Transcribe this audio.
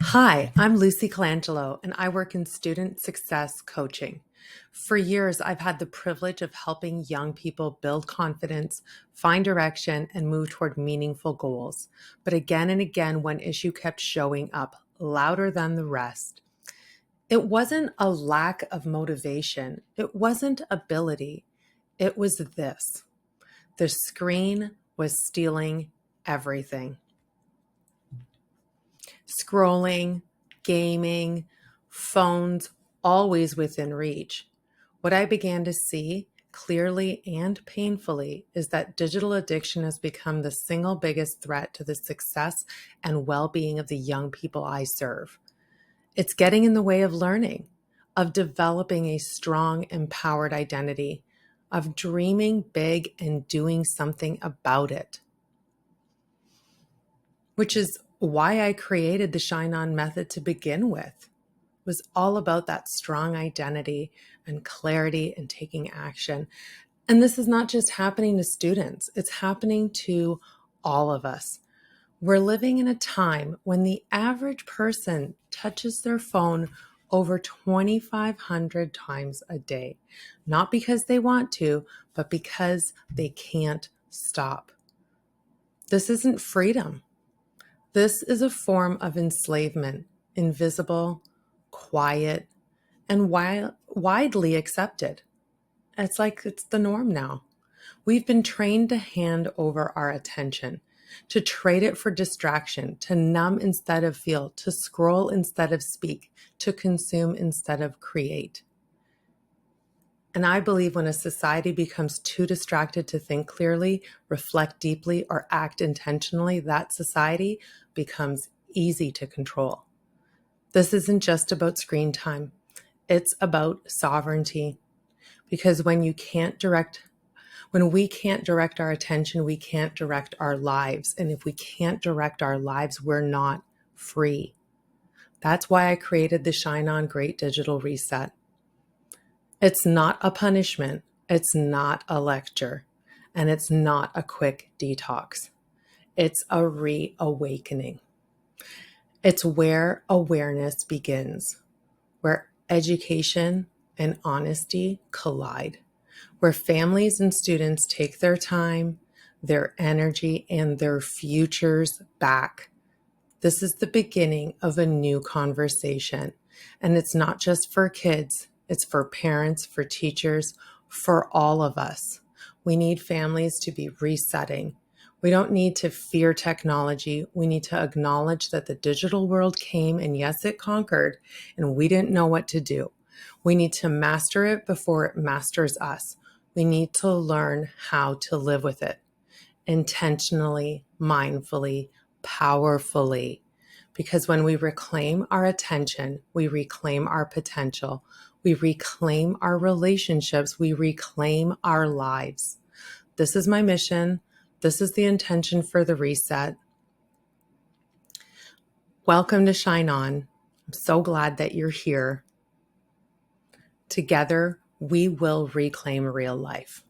Hi, I'm Lucy Colangelo, and I work in student success coaching. For years, I've had the privilege of helping young people build confidence, find direction, and move toward meaningful goals. But again and again, one issue kept showing up louder than the rest. It wasn't a lack of motivation, it wasn't ability. It was this: the screen was stealing everything. Scrolling, gaming, phones, always within reach. What I began to see clearly and painfully is that digital addiction has become the single biggest threat to the success and well being of the young people I serve. It's getting in the way of learning, of developing a strong, empowered identity, of dreaming big and doing something about it, which is why I created the ShineOn method to begin with. It was all about that strong identity and clarity and taking action. And this is not just happening to students, it's happening to all of us. We're living in a time when the average person touches their phone over 2,500 times a day, not because they want to, but because they can't stop. This isn't freedom. This is a form of enslavement, invisible, quiet, and widely accepted. It's like it's the norm now. We've been trained to hand over our attention, to trade it for distraction, to numb instead of feel, to scroll instead of speak, to consume instead of create. And I believe when a society becomes too distracted to think clearly, reflect deeply, or act intentionally, that society becomes easy to control. This isn't just about screen time. It's about sovereignty. Because when we can't direct our attention, we can't direct our lives. And if we can't direct our lives, we're not free. That's why I created the ShineOn Great Digital Reset. It's not a punishment, it's not a lecture, and it's not a quick detox. It's a reawakening. It's where awareness begins, where education and honesty collide, where families and students take their time, their energy, and their futures back. This is the beginning of a new conversation. And it's not just for kids, it's for parents, for teachers, for all of us. We need families to be resetting. We don't need to fear technology. We need to acknowledge that the digital world came and yes, it conquered, and we didn't know what to do. We need to master it before it masters us. We need to learn how to live with it intentionally, mindfully, powerfully. Because when we reclaim our attention, we reclaim our potential, we reclaim our relationships, we reclaim our lives. This is my mission. This is the intention for the reset. Welcome to ShineOn. I'm so glad that you're here. Together, we will reclaim real life.